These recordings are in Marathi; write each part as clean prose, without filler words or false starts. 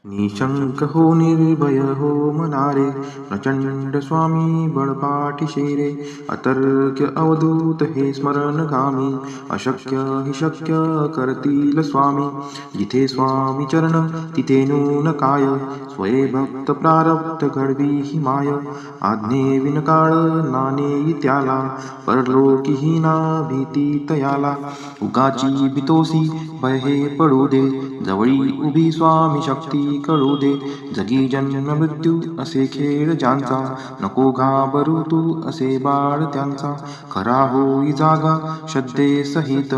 निशंक हो निर्भय हो मनारे, प्रचंड स्वामी बळपाठी रे. अतर्क्य अवधूत हे स्मरणगामी, अशक्य हि शक्य करतील स्वामी. जिथे स्वामी चरण तिथे नून काय, स्वये भक्त प्रारब्ध घडवी ही माय. आज्ञे विनकाळ नाणे त्याला, परलोकीही ना भीती तयाला. उगाची बितोसी भय हे पडू दे, जवळी उभी स्वामी शक्ती कळू दे. जगी जन्म मृत्यू असे खेळ ज्यांचा, नको घाबरू तू असे बाळ त्यांचा. खरा होई जागा श्रद्धे सहित,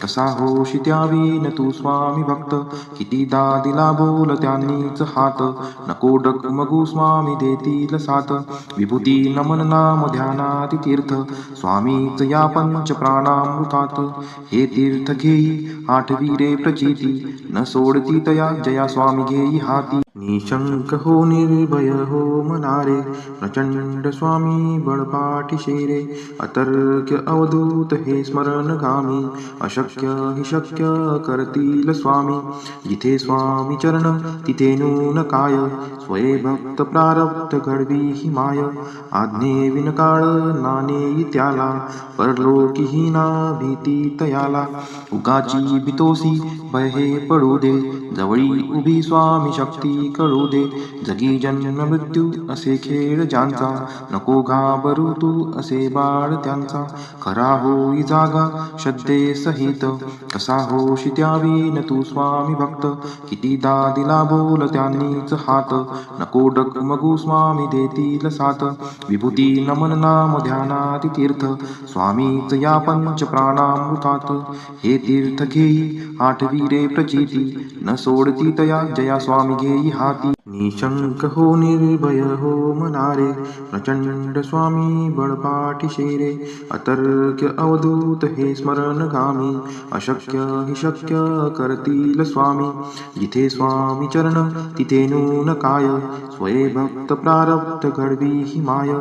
कसा होशी त्यावीन तू स्वामी भक्त. कितीदा दिला बोल त्यांनीच हात, नको डगमगू स्वामी देतील साथ. विभूती नमन नाम ध्यानाति तीर्थ, स्वामीच या पंच प्राणामृतात. हे तीर्थ घेई आठवी रे प्रचिती, न सोडती तया जया स्वामी घेई हाती. निशंक हो निर्भय हो मनारे, प्रचंड स्वामी बळपाठी रे. अतर्क्य अवधूत हे स्मरणगामी, अशक्य हि शक्य करतील स्वामी. जिथे स्वामी चरण तिथे नून काय, स्वये भक्त प्रारब्ध घडवी ही माय. आज्ञे विनकाळ नाणे त्याला, परलोकीही ना भीती तयाला. उगाची बितोसी भय हे पडू दे, जवळी उभी स्वामी शक्ती कळू दे. जगी जन्म मृत्यू असे खेळ ज्यांचा, नको घाबरू तू असे बाळ त्यांचा. खरा होई जागा श्रद्धे सहित, कसा होशी त्यावीन तू स्वामी भक्त. कितीदा दिला बोल त्यांनीच हात, नको डगमगू स्वामी देतील साथ. विभूती नमन नाम ध्यानाति तीर्थ, स्वामीच या पंच प्राणामृतात. हे तीर्थ घेई आठवी रे प्रचिती, न सोडती तया जया स्वामी घेई हाती. निशंक हो निर्भय हो मनारे, प्रचंड स्वामी बळपाठी रे. अतर्क्य अवधूत हे स्मरणगामी, अशक्य हि शक्य करतील स्वामी. जिथे स्वामी चरण तिथे नून काय, स्वये भक्त प्रारब्ध घडवी ही माय.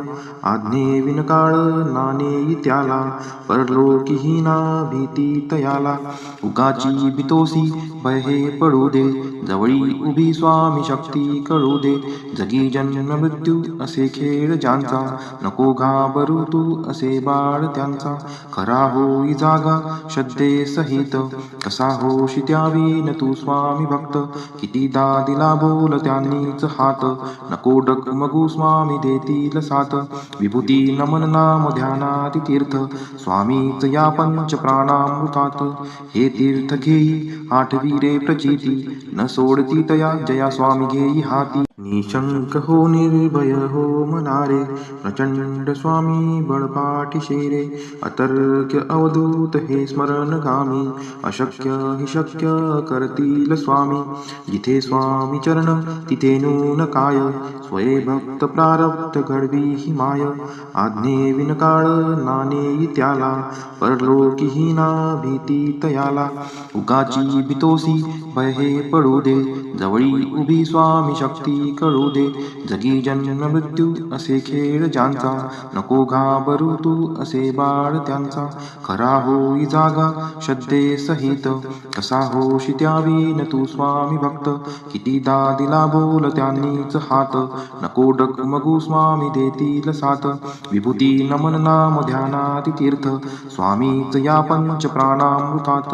आज्ञे विनकाळ नाणे त्याला, परलोकीही ना भीती तयाला. उगाची बितोसी भय हे पडू दे, जवळी उभी स्वामी शक्ती कळू दे. जगी जन्म मृत्यू असे खेळ ज्यांचा, नको घाबरू तू असे बाळ त्यांचा. खरा होई जागा श्रद्धे सहित, कसा होशी त्यावीन तू स्वामी भक्त. कितीदा दिला बोल त्यांनीच हात, नको डगमगू स्वामी देतील साथ. विभूती नमन नाम ध्यानाति तीर्थ, स्वामीच या पंच प्राणामृतात. हे तीर्थ घेई आठवी रे प्रचिती, न सोडती तया जया स्वामी घेई हाती. निशंक हो निर्भय हो मनारे, प्रचंड स्वामी बळपाठी रे. अतर्क्य अवधूत हे स्मरणगामी, अशक्य हि शक्य करतील स्वामी. जिथे स्वामी चरण तिथे नून काय, स्वये भक्त प्रारब्ध घडवी ही माय. आज्ञे विनकाळ नाणे त्याला, परलोकीही ना भीती तयाला. उगाची बितोसी भय हे पडू दे, जवळी उभी स्वामी शक्ती कळू दे. जगी जन्म मृत्यू असे खेळ ज्यांचा, नको घाबरू तू असे बाळ त्यांचा. खरा होई जागा श्रद्धे सहित, कसा होशी त्यावीन तू स्वामी भक्त. कितीदा दिला बोल त्यांनीच हात, नको डगमगू स्वामी देतील साथ. विभूती नमन नाम ध्यानाति तीर्थ, स्वामीच या पंच प्राणामृतात.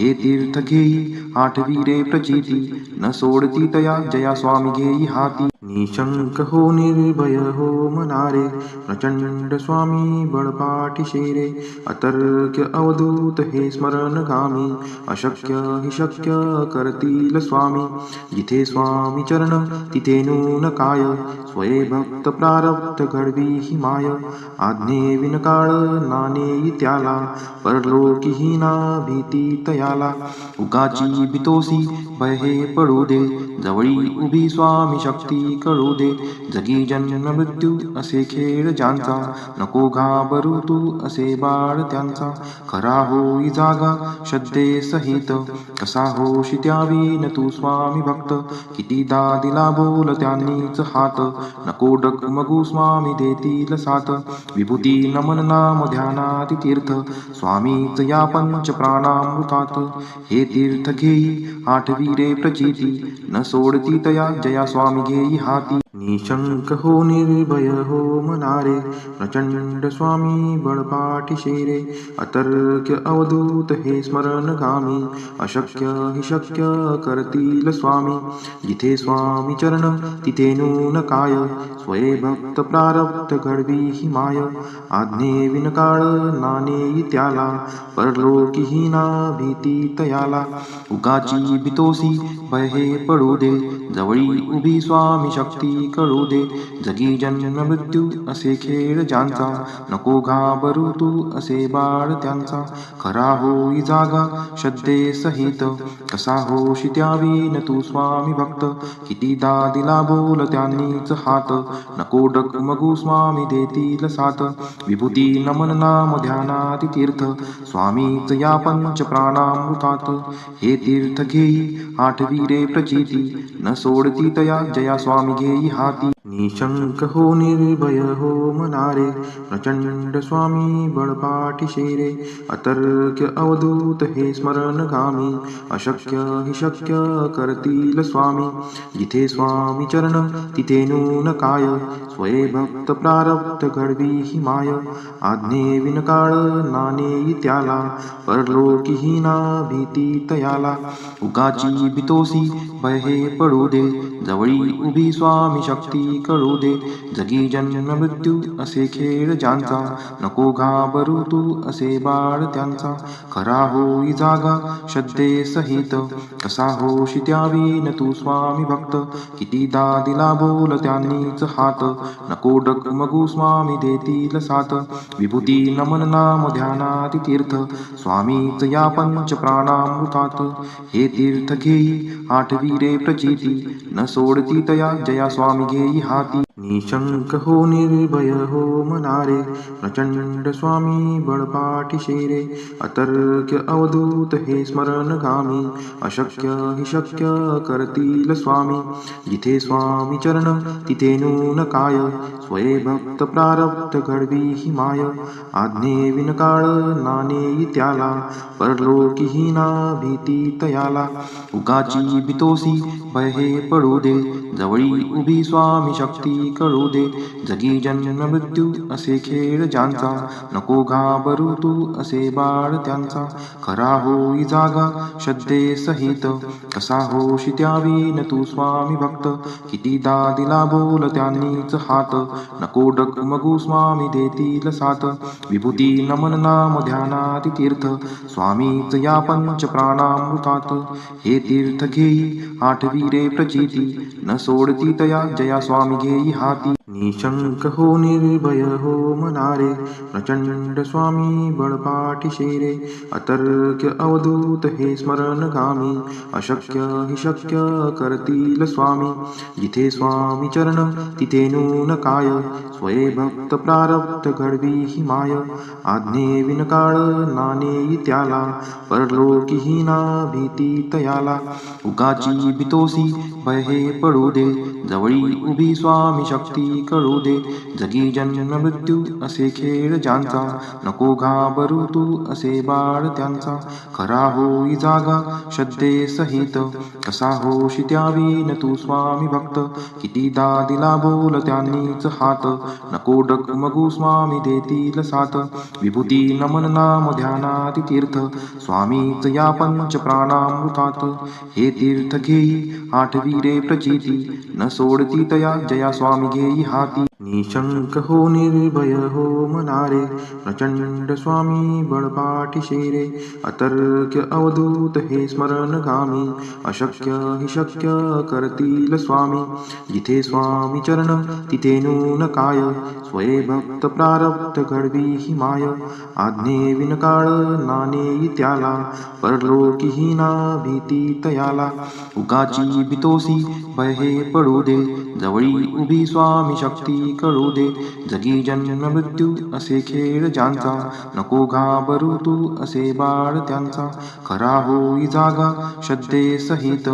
हे तीर्थ घेई आठवी रे प्रचिती, न सोडती तया जया स्वामी घेई हाती. निशंक हो निर्भय हो मनारे, प्रचंड स्वामी बळपाठी रे. अतर्क्य अवधूत हे स्मरणगामी, अशक्य हि शक्य करतील स्वामी. जिथे स्वामी चरण तिथे नून काय, स्वये भक्त प्रारब्ध घडवी ही माय. आज्ञे विनकाळ नाणे त्याला, परलोकीही ना भीती तयाला. उगाची बितोसी भय हे पडू दे, जवळी उभी स्वामी शक्ती कळू दे. जगी जन्म मृत्यू असे खेळ ज्यांचा, नको घाबरू तू असे बाळ त्यांचा. खरा होई जागा श्रद्धेसहित, कसा होशी त्यावीन तू स्वामी भक्त. कितीदा दिला बोल त्यांनीच हात, नको डगमगू स्वामी देतील साथ. विभूती नमन नाम ध्यानाती तीर्थ, स्वामीच या पंच प्राणामृतात. हे तीर्थ घेई आठवी रे प्रचिती, न सोडती तया जया स्वामी घेई हाती. निशंक हो निर्भय हो मनारे, प्रचंड स्वामी बळपाठीशे रे. अतर्क्य अवधूत हे स्मरणगामी, अशक्य हि शक्य करतील स्वामी. जिथे स्वामी चरण तिथे नून काय, स्वये भक्त प्रारब्ध घडवी ही माय. आज्ञे विनकाळ नानेई त्याला, परलोकी ना भीती तयाला. उगाची भीतोसी भय हे पडू दे, जवळी उभी स्वामी शक्ती कळू दे. जगी जन्म मृत्यू असे खेळ ज्यांचा, नको घाबरू तू असे बाळ त्यांचा. खरा होई जागा श्रद्धेसहित, कसा होशी त्यावीन तू स्वामी भक्त. कितीदा दिला बोल त्यांनीच हात, नको डगमगू स्वामी देतील साथ. विभूती नमन नाम ध्यानाती तीर्थ, स्वामीच या पंच प्राणामृतात. हे तीर्थ घेई आठवी रे प्रचिती, न सोडती तया जया स्वामी घेई हाती. निशंक हो निर्भय हो मनारे, प्रचंड स्वामी बळपाठीशे रे. अतर्क्य अवधूत हे स्मरणगामी, अशक्य हि शक्य करतील स्वामी. जिथे स्वामी चरण तिथे नून काय, स्वये भक्त प्रारब्ध घडवी ही माय. आज्ञे विनकाळ नानेई त्याला, परलोकी ना भीती तयाला. उगाची भीतोसी भय हे पडू दे, जवळी उभी स्वामी शक्ती कळू दे. जगी जन्म मृत्यू असे खेळ ज्यांचा, नको घाबरू तू असे बाळ त्यांचा. खरा होई जागा श्रद्धेसहित, कसा होशी त्यावीन तू स्वामी भक्त. कितीदा दिला बोल त्यांनीच हात, नको डगमगू स्वामी देतील साथ. विभूती नमन नाम ध्यानाती तीर्थ, स्वामीच या पंच प्राणामृतात. हे तीर्थ घेई आठवी रे प्रचिती, न सोडती तया जया स्वामी घेई हाती. निशंक हो निर्भय हो मनारे, प्रचंड स्वामी बळपाठीशे रे. अतर्क्य अवधूत हे स्मरणगामी, अशक्य हि शक्य करतील स्वामी. जिथे स्वामी चरण तिथे नून काय, स्वये भक्त प्रारब्ध घडवी ही माय. आज्ञे विनकाळ नानेई त्याला, परलोकी ना भीती तयाला. उगाची भीतोसी भय हे पडू दे, जवळी उभी स्वामी शक्ती कळू दे. जगी जन्म मृत्यू असे खेळ ज्यांचा, नको घाबरू तू असे बाळ त्यांचा. खरा होई जागा श्रद्धेसहित, कसा होशी त्यावीन तू स्वामी भक्त. कितीदा दिला बोल त्यांनीच हात, नको डगमगू स्वामी देतील साथ. विभूती नमन नाम ध्यानाती तीर्थ, स्वामीच या पंच प्राणामृतात. हे तीर्थ घेई आठवी रे प्रचिती, न सोडती तया जया स्वामी घेई हाती. निशंक हो निर्भय हो मनारे, प्रचंड स्वामी बळपाठीशे रे. अतर्क्य अवधूत हे स्मरणगामी, अशक्य हि शक्य करतील स्वामी. जिथे स्वामी चरण तिथे नून काय, स्वये भक्त प्रारब्ध घडवी ही माय. आज्ञे विनकाळ नानेई त्याला, परलोकी ना भीती तयाला. उगाची भीतोसी भय हे पडू दे, जवळी उभी स्वामी शक्ती कळू दे. जगी जन्म मृत्यू असे खेळ ज्यांचा, नको घाबरू तू असे बाळ त्यांचा. खरा होई जागा श्रद्धेसहित, कसा होशी त्यावीन तू स्वामी भक्त. कितीदा दिला बोल त्यांनीच हात, नको डगमगू स्वामी देतील साथ. विभूती नमन नाम ध्यानाती तीर्थ, स्वामीच या पंच प्राणामृतात. हे तीर्थ घेई आठवी रे प्रचिती, न सोडती तया जया स्वामी घेई हाती. निशंक हो निर्भय हो मनारे, प्रचंड स्वामी बळपाठीशी रे. अतर्क्य अवधूत हे स्मरणगामी, अशक्य हि शक्य करतील स्वामी. जिथे स्वामी चरण तिथे नून काय, स्वये भक्त प्रारब्ध घडवी ही माय. आज्ञे विनकाळ नानेई त्याला, परलोकीही ना भीती तयाला. उगाची बितोसी भय हे पडू दे, जवळी उभी स्वामी शक्ती कळू दे. जगी जन्म मृत्यू असे खेळ ज्यांचा, नको घाबरू तू असे बाळ त्यांचा. खरा होई जागा श्रद्धे सहित,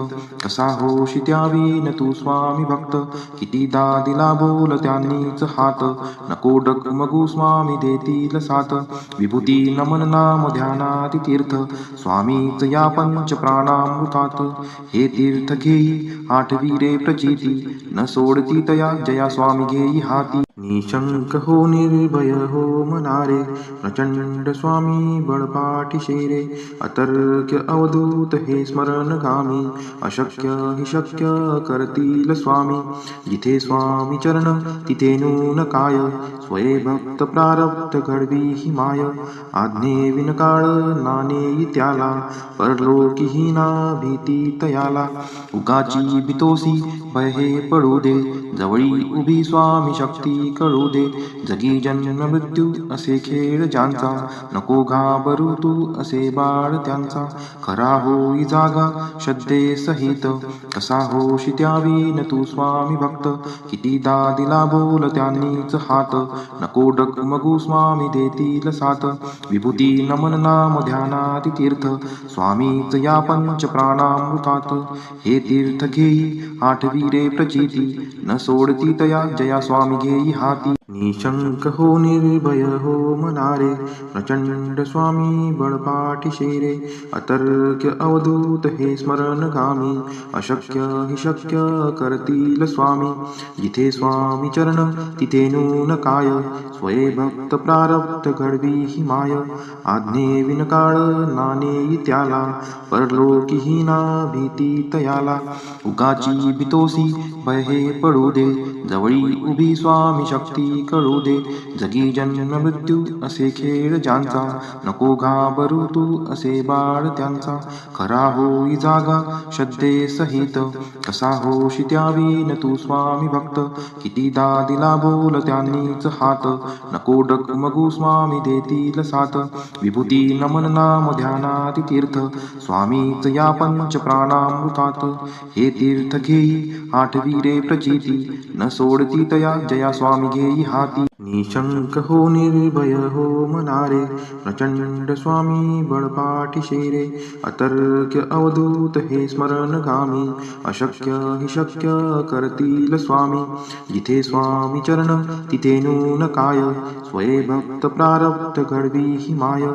कसा होशी त्यावीन तू स्वामी भक्त. कितीदा दिला बोल त्यांनीच हात, नको डगमगू स्वामी देतील साथ. विभूती नमन नाम ध्यानाति तीर्थ, स्वामीच या पंच प्राणामृतात. हे तीर्थ घेई आठवी रे प्रचिती, न सोडती तया जया स्वामी घेई हाती. निशंक हो निर्भय हो मनारे, प्रचंड स्वामी बळपाठीशी रे. अतर्क्य अवधूत हे स्मरणगामी, अशक्य हि शक्य करतील स्वामी. जिथे स्वामी चरण तिथे नून काय, स्वये भक्त प्रारब्ध घडवी ही माय. आज्ञे विनकाळ नानेई त्याला, परलोकीही ना भीती तयाला. उगाची बितोसी भय हे पडू दे, जवळी उभी स्वामी शक्ती कळू दे. जगी जन्म मृत्यू असे खेळ ज्यांचा, नको घाबरू तू असे बाळ त्यांचा. खरा होई जागा श्रद्धे सहित, कसा होशी त्यावीन तू स्वामी भक्त. कितीदा दिला बोल त्यांनीच हात, नको डगमगू स्वामी देतील साथ. विभूती नमन नाम ध्यानाति तीर्थ, स्वामीच या पंच प्राणामृतात. हे तीर्थ घेई आठवी रे प्रचिती, न सोडती तया जया स्वामी घेई हाती. निशंक हो निर्भय हो मनारे, प्रचंड स्वामी बळपाठीशी रे. अतर्क्य अवधूत हे स्मरणगामी, अशक्य हि शक्य करतील स्वामी. जिथे स्वामी चरण तिथे नून काय, स्वये भक्त प्रारब्ध घडवी ही माय. आज्ञे विनकाळ नानेई त्याला, परलोकीही ना भीती तयाला. उगाची बितोसी भय हे पडू दे, जवळी उभी स्वामी शक्ती कळू दे. जगी जन्म मृत्यू असे खेळ ज्यांचा, नको घाबरू तू असे बाळ त्यांचा. खरा होई जागा श्रद्धे सहित, कसा होशी त्यावीन तू स्वामी भक्त. कितीदा दिला बोल त्यांनीच हात, नको डगमगू स्वामी देतील साथ. विभूती नमन नाम ध्यानाति तीर्थ, स्वामीच या पंच प्राणामृतात. हे तीर्थ घेई आठवी रे प्रचिती, न सोडती तया जया स्वामी घेई हाती. निशंक हो निर्भय हो मनारे, प्रचंड स्वामी बळपाठीशी रे. अतर्क्य अवधूत हे स्मरणगामी, अशक्य हि शक्य करतील स्वामी. जिथे स्वामी चरण तिथे नून काय, स्वये भक्त प्रारब्ध घडवी ही माय.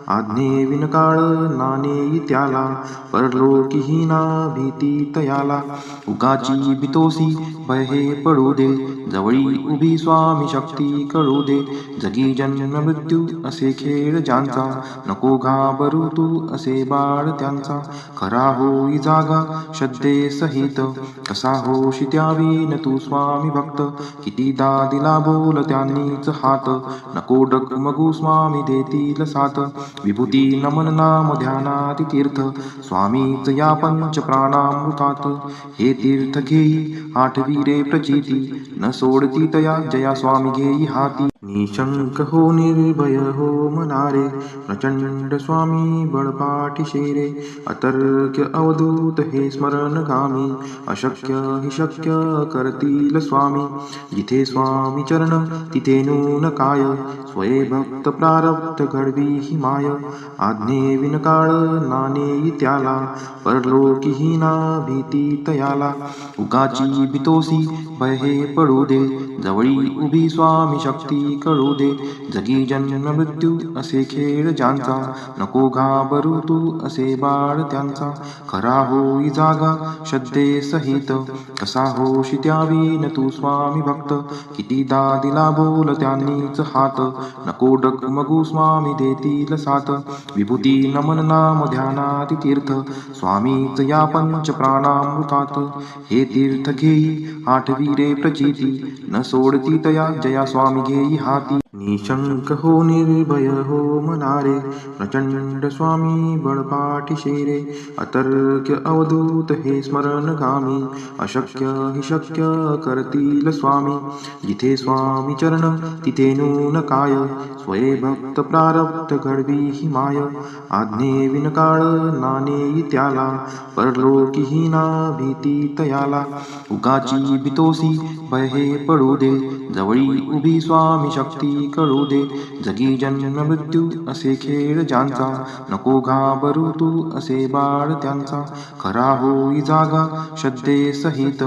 आज्ञे विनकाळ नानेई त्याला, परलोकीही ना भीती तयाला. उगाची बितोसी भय हे पडू दे, जवळी उभी स्वामी शक्ती कळू दे. जगी जन्म मृत्यू असे खेळ ज्यांचा, नको घाबरू तू असे बाळ त्यांचा. खरा होई जागा श्रद्धे सहित, कसा होशी त्यावीन तू स्वामी भक्त. कितीदा दिला बोल त्यांनीच हात, नको डगमगू स्वामी देतील साथ. विभूती नमन नाम ध्यानाति तीर्थ, स्वामीच या पंच प्राणामृतात. हे तीर्थ घेई आठवी रे प्रचिती, न सोडती तया जया स्वामी घेई हाती. निशंक हो निर्भय हो मनारे, प्रचंड स्वामी बळपाठीशी रे. अतर्क्य अवधूत हे स्मरणगामी, अशक्य हि शक्य करतील स्वामी. जिथे स्वामी चरण तिथे नून काय, स्वये भक्त प्रारब्ध घडवी ही माय. आज्ञे विनकाळ नानेई त्याला, परलोकीही ना भीती तयाला. उगाची बितोसी भय हे पडू दे, जवळी उभी स्वामी शक्ती कळू दे. जगी जन्म मृत्यू असे खेळ ज्यांचा, नको घाबरू तू असे बाळ त्यांचा. खरा होई जागा श्रद्धे सहित, कसा होशी त्यावीन तू स्वामी भक्त. कितीदा दिला बोल त्यांनीच हात, नको डगमगू स्वामी देतील साथ. विभूती नमन नाम ध्यानाति तीर्थ, स्वामीच या पंच प्राणामृतात. हे तीर्थ घेई आठवी प्रचिती, न सोडती तया जया स्वामी घेई हाती. निशंक हो निर्भय हो मनारे, प्रचंड स्वामी बळपाठीशी रे. अतर्क्य अवधूत हे स्मरणगामी, अशक्य हि शक्य करतील स्वामी. जिथे स्वामी चरण तिथे नून काय, स्वये भक्त प्रारब्ध घडवी ही माय. आज्ञे विनकाळ नानेई त्याला, परलोकीही ना भीती तयाला. उगाची बितोसी भय हे पडू दे, जवळी उभी स्वामी शक्ती कळू दे. जगी जन्म मृत्यू असे खेळ ज्यांचा, नको घाबरू तू असे बाळ त्यांचा. खरा होई जागा श्रद्धे सहित,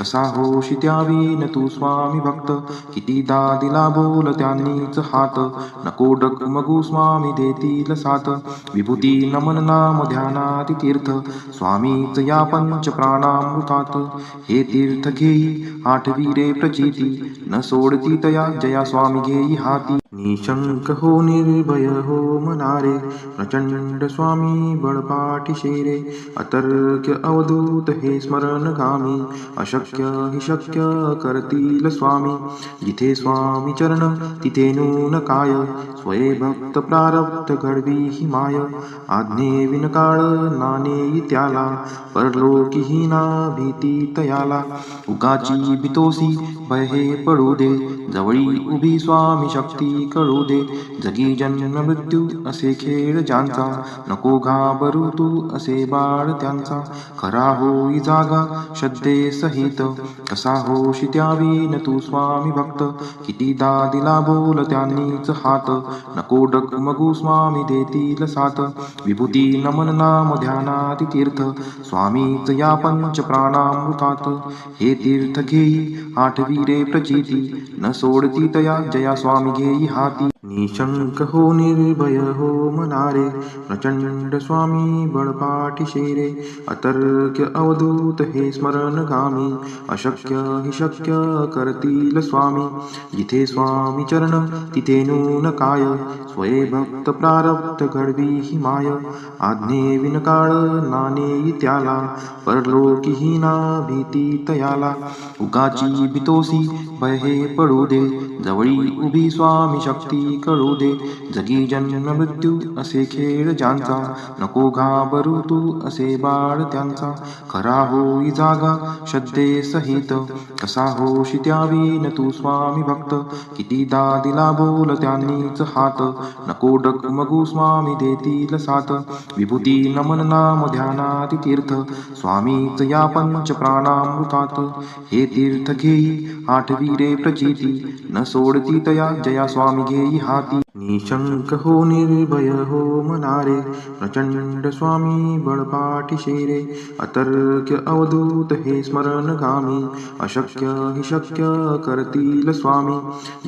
कसा होशी त्यावीन तू स्वामी भक्त. कितीदा दिला बोल त्यांनीच हात, नको डगमगू स्वामी देतील साथ. विभूती नमन नाम ध्यानाति तीर्थ, स्वामीच या पंच प्राणामृतात. हे तीर्थ घेई आठवी प्रचिती, न सोडती तया जया स्वामी घेई हाती. निशंक हो निर्भय हो मनारे, प्रचंड स्वामी बळपाठीशी रे. अतर्क्य अवधूत हे स्मरणगामी, अशक्य हि शक्य करतील स्वामी. जिथे स्वामी चरण तिथे नून काय, स्वये भक्त प्रारब्ध घडवी ही माय. आज्ञे विनकाळ नानेई त्याला, परलोकीही ना भीती तयाला. उगाची बितोसी भय हे पडू दे, जवळी उभी स्वामी शक्ती कळू दे. जगी जन्म मृत्यू असे खेळ ज्यांचा, नको घाबरू तू असे बाळ त्यांचा. खरा होई जागा श्रद्धे सहित, कसा होशी त्यावीन तू स्वामी भक्त. कितीदा दिला बोल त्यांनीच हात, नको डगमगू स्वामी देतील साथ. विभूती नमन नाम ध्यानाति तीर्थ, स्वामीच या पंच प्राणामृतात. हे तीर्थ घेई आठवी प्रचिती, न सोडती तया जया स्वामी घेई हाती. निशंक हो निर्भय हो मनारे, प्रचंड स्वामी बळपाठीशी रे. अतर्क्य अवधूत हे स्मरणगामी, अशक्य हि शक्य करतील स्वामी. जिथे स्वामी चरण तिथे नून काय, स्वये भक्त प्रारब्ध घडवी ही माय. आज्ञे विनकाळ नानेई त्याला, परलोकीही ना भीती तयाला. उगाची बितोसी भय हे पडू दे, जवळी उभी स्वामी शक्ती कळू दे. जगी जन्म मृत्यू असे खेळ ज्यांचा, नको घाबरू तू असे बाळ त्यांचा. खरा होई जागा श्रद्धे सहित, कसा होशी त्यावीन तू स्वामी भक्त. कितीदा दिला बोल त्यांनीच हात, नको डगमगू स्वामी देतील साथ. विभूती नमन नाम ध्यानाति तीर्थ, स्वामीच या पंच प्राणामृतात. हे तीर्थ घेई आठवी प्रचिती, न सोडती तया जया स्वामी घेई हाती. निशंक हो निर्भय हो मनारे, प्रचंड स्वामी बळपाठीशी रे. अतर्क्य अवधूत हे स्मरणगामी, अशक्य हि शक्य करतील स्वामी.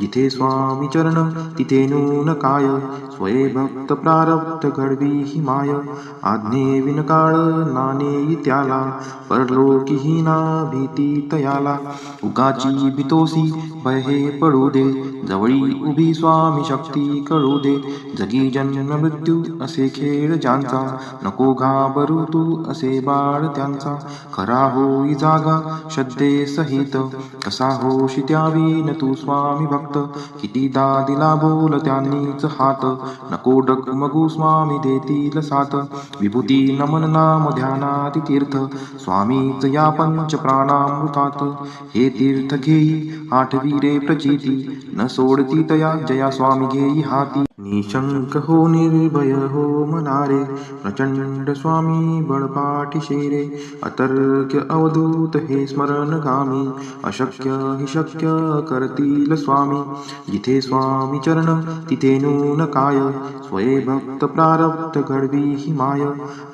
जिथे स्वामी चरण तिथे नून काय, स्वये भक्त प्रारब्ध घडवी ही माय. आज्ञे विनकाळ नानेई त्याला, परलोकीही ना भीती तयाला. उगाची बितोसी भय हे पडू दे, जवळी उभी स्वामी शक्ती कळू दे. जगी जन्म मृत्यू असे खेळ ज्यांचा, नको घाबरू तू असे बाळ त्यांचा. खरा होई जागा श्रद्धे सहित, कसा होशी त्यावीन तू स्वामी भक्त. कितीदा दिला बोल त्यांनीच हात, नको डगमगू स्वामी देतील साथ. विभूती नमन नाम ध्यानाति तीर्थ, स्वामीच या पंच प्राणामृतात. हे तीर्थ घेई आठवी प्रचिती, न सोडती तया जया स्वामी स्वामी घेई हाती. निशंक हो निर्भय हो मनारे, प्रचंड स्वामी बळपाठी शेरे. अतर्क्य अवधूत हे स्मरणगामी, अशक्य हि शक्य करतील स्वामी. जिथे स्वामी चरण तिथे नून काय, स्वये भक्त प्रारब्ध घडवी ही माय.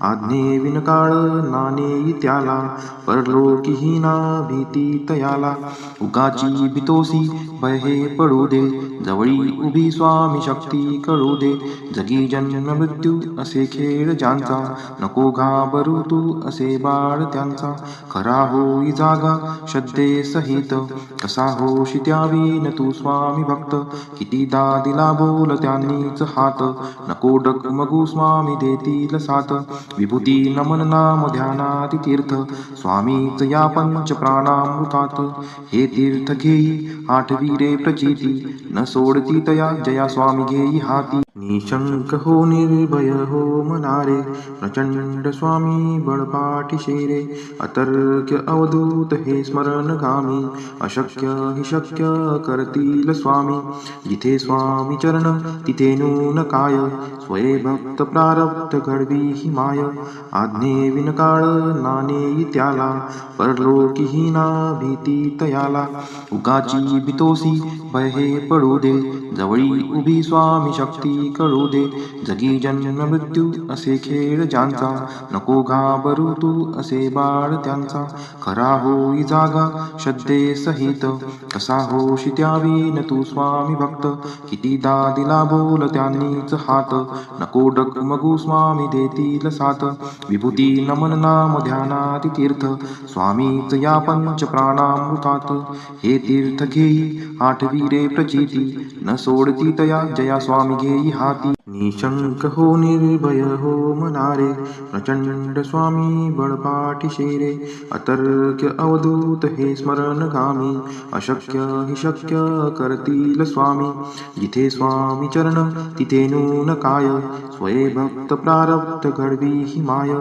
आज्ञे विनकाळ नाणे त्याला, परलोकी ना भीती तयाला. उगाची भीतोसी भय हे पडू दे, जवळी उभी स्वामी शक्ती कळू दे. जगी जन्म मृत्यू असे खेळ ज्यांचा, नको घाबरू तू असे बाळ त्यांचा. खरा होई जागा श्रद्धे सहित, कसा होशी त्यावीन तू स्वामी भक्त. कितीदा दिला बोल त्यांनीच हात, नको डगमगू स्वामी देतील साथ. विभूती नमन नाम ध्यानाती तीर्थ, स्वामीच या पंच प्राणामृतात. हे तीर्थ घेई आठवी रे प्रचिती, न सोडती तया जया स्वामी घेई हाती. निशंक हो निर्भय हो मनारे, प्रचंड स्वामी बळपाठी शेरे. अतर्क्य अवधूत हे स्मरणगामी, अशक्य हि शक्य करतील स्वामी. जिथे स्वामी चरण तिथे नून काय, स्वये भक्त प्रारब्ध घडवी ही माय. आज्ञे विनकाळ नाणे त्याला, परलोकी ना भीती तयाला. उगाची भीतोसी भय हे पडू दे, जवळी उभी स्वामी शक्ती कळू दे. जगी जन्म मृत्यू असे खेळ ज्यांचा, नको घाबरू तू असे बाळ त्यांचा. खरा होई जागा श्रद्धे सहित, कसा होशी त्यावीन तू स्वामी भक्त. कितीदा दिला बोल त्यांनीच हात, नको डगमगू स्वामी देतील साथ. विभूती नमन नाम ध्यानाती तीर्थ, स्वामीच या पंच प्राणामृतात. हे तीर्थ घेई आठवी रे प्रचिती, न सोडती तया जया स्वामी घेई हाती. निशंक हो निर्भय हो मनारे, प्रचंड स्वामी बळपाठी शेरे. अतर्क्य अवधूत हे स्मरणगामी, अशक्य हि शक्य करतील स्वामी. जिथे स्वामी चरण तिथे नून काय, स्वये भक्त प्रारब्ध घडवी ही माय.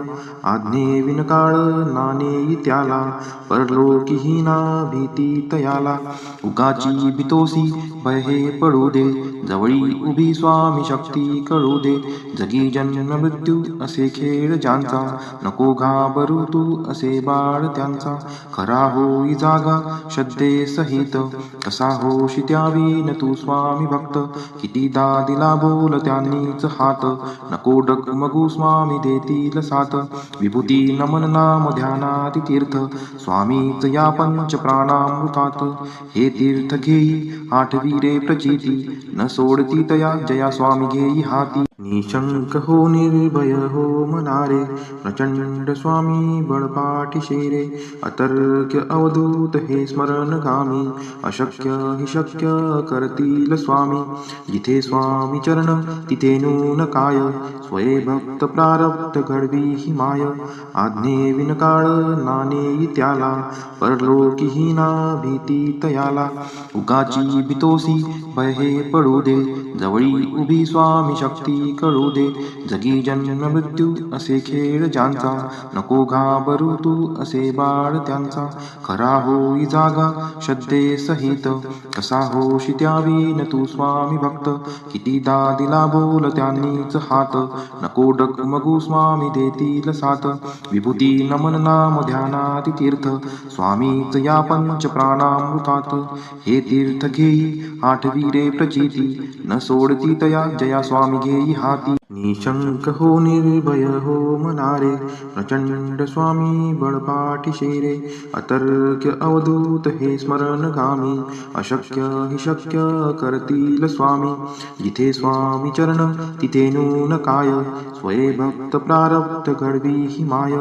आज्ञे विनकाळ नाणे त्याला, परलोकी ना भीती तयाला. उगाची भीतोसी भय हे पडू दे, जवळी उभी स्वामी शक्ती कळू दे. जगी जन्म मृत्यू असे खेळ ज्यांचा, नको घाबरू तू असे बाळ त्यांचा. खरा होई जागा श्रद्धे सहित, कसा होशी त्यावीन तू स्वामी भक्त. कितीदा दिला बोल त्यांनीच हात, नको डगमगू स्वामी देतील साथ. विभूती नमन नाम ध्यानाती तीर्थ, स्वामीच या पंच प्राणामृतात. हे तीर्थ घेई आठवी रे प्रचिती, न सोडती तया जया स्वामी घेई हाती. निशंक हो निर्भय हो मनारे, प्रचंड स्वामी बळपाठी शेरे. अतर्क्य अवधूत हे स्मरणगामी, अशक्य हि शक्य करतील स्वामी. जिथे स्वामी चरण तिथे नून काय, स्वये भक्त प्रारब्ध घडवी ही माय. आज्ञे विनकाळ नाणे त्याला, परलोकी ना भीती तयाला. उगाची भीतोसी भय हे पडू दे, जवळी उभी स्वामी शक्ती कळू दे. जगी जन्म मृत्यू असे खेळ ज्यांचा, नको घाबरू तू असे बाळ त्यांचा. खरा होई जागा श्रद्धे सहित, कसा होशी त्यावीन तू स्वामी भक्त. कितीदा दिला बोल त्यांनीच हात, नको डगमगू स्वामी देतील साथ. विभूती नमन नाम ध्यानाती तीर्थ, स्वामीच या पंच प्राणामृतात. हे तीर्थ घेई आठवी रे प्रचिती, न सोडती तया जया स्वामी घेई हाती. निशंक हो निर्भय हो मनारे, प्रचंड स्वामी बळपाठी शेरे. अतर्क्य अवधूत हे स्मरणगामी, अशक्य हि शक्य करतील स्वामी. जिथे स्वामी चरण तिथे नून काय, स्वये भक्त प्रारब्ध घडवी ही माय.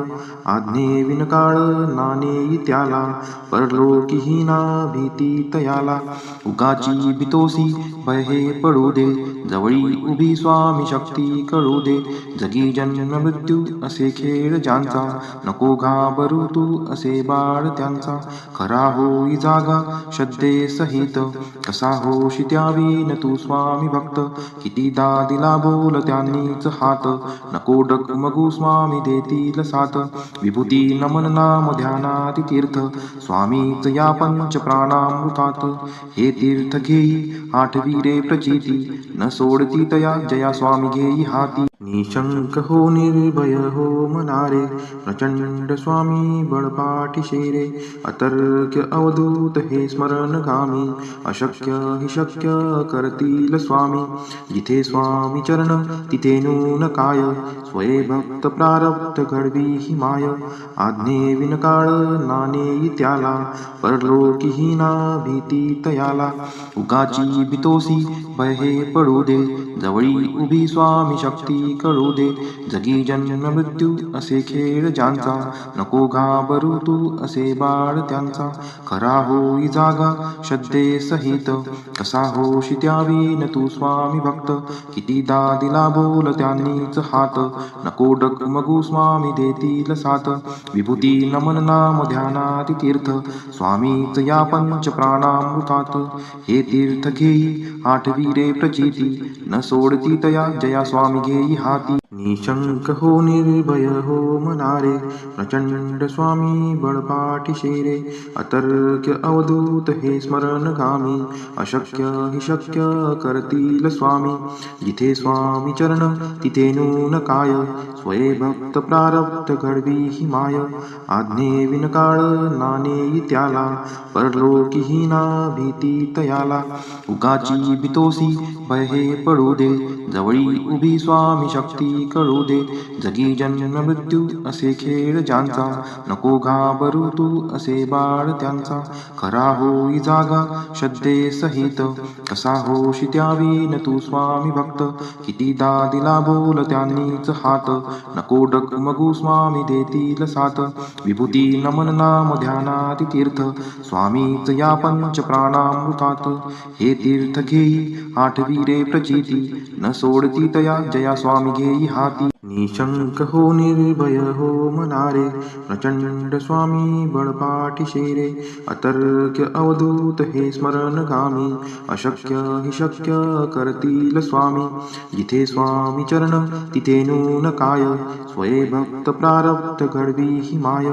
आज्ञे विनकाळ नाणे त्याला, परलोकी ना भीती तयाला. उगाची भीतोसी भय हे पडू दे, जवळी उभी स्वामी स्वामी शक्ती कळू दे. जगी जन्म मृत्यू असे खेळ ज्यांचा, नको घाबरू तू असे बाळ त्यांचा. खरा होई जागा श्रद्धे सहित, कसा होशी त्यावीन तू स्वामी भक्त. कितीदा दिला बोल त्यांनीच हात, नको डगमगू स्वामी देतील साथ. विभूती नमन नाम ध्यानाति तीर्थ, स्वामीच या पंच प्राणामृतात. हे तीर्थ घेई आठवी रे प्रचिती, न सोडती तया जया स्वामी घेई हाती. निशंक हो निर्भय हो मनारे, प्रचंड स्वामी बळपाठीशे रे. अतर्क्य अवधूत हे स्मरणगामी, अशक्य हि शक्य करतील स्वामी. जिथे स्वामी चरण तिथे नून काय, स्वये भक्त प्रारब्ध घडवी ही माय. आज्ञे विनकाळ नानेई त्याला, परलोकीही ना भीती तयाला. उगाची भीतोसी भय हे पडू दे, जवळी उभी स्वामी शक्ती कळू दे. जगी जन्म मृत्यू असे खेळ ज्यांचा, नको घाबरू तू असे बाळ त्यांचा. खरा होई जागा श्रद्धे सहित, कसा होशी त्यावीन तू स्वामी भक्त. कितीदा दिला बोल त्यांनीच हात, नको डगमगू स्वामी देतील साथ. विभूती नमन नाम ध्यानाति तीर्थ, स्वामीच या पंच प्राणामृतात. हे तीर्थ घेई आठवी रे प्रचिती, न सोडती तया जया स्वामी घेई हाती. निशंक हो निर्भय हो मनारे, प्रचंड स्वामी बळपाठीशे रे. अतर्क्य अवधूत हे स्मरणगामी, अशक्य हि शक्य करतील स्वामी. जिथे स्वामी चरण तिथे नून काय, स्वये भक्त प्रारब्ध घडवी ही माय. आज्ञे विनकाळ नानेई त्याला, परलोकीही ना भीती तयाला. उगाची भीतोसी भय हे पडू दे, जवळी उभी स्वामी शक्ती कळू दे. जगी जन्म मृत्यू असे खेळ ज्यांचा, नको घाबरू तू असे बाळ त्यांचा. खरा होई जागा श्रद्धे सहित, कसा होशी त्यावीन तू स्वामी भक्त. कितीदा दिला बोल त्यांनीच हात, नको डगमगू स्वामी देतील साथ. विभूती नमन नाम ध्यानाति तीर्थ, स्वामीच या पंच प्राणामृतात. हे तीर्थ घेई आठवी रे प्रचिती, न सोडती तया जया स्वामी घेई हाती. निशंक हो निर्भय हो मनारे, प्रचंड स्वामी बळपाठीशे रे. अतर्क्य अवधूत हे स्मरणगामी, अशक्य हि शक्य करतील स्वामी. जिथे स्वामी चरण तिथे नून काय, स्वये भक्त प्रारब्ध घडवी ही माय.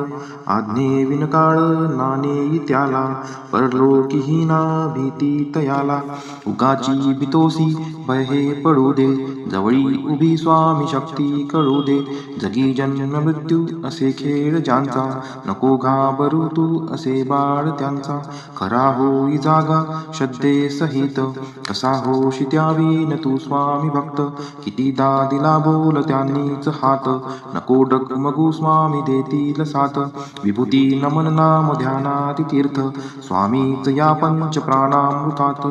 आज्ञे विनकाळ नानेई त्याला, परलोकीही ना भीती तयाला. उगाची भीतोसी भय हे पडू दे, जवळी उभी स्वामी शक्ती कळू दे. जगी जन्म मृत्यू असे खेळ ज्यांचा, नको घाबरू तू असे बाळ त्यांचा. खरा होई जागा श्रद्धे सहित, कसा होशी त्यावीन तू स्वामी भक्त. कितीदा दिला बोल त्यांनीच हात, नको डगमगू स्वामी देतील साथ. विभूती नमन नाम ध्यानाति तीर्थ, स्वामीच या पंच प्राणामृतात.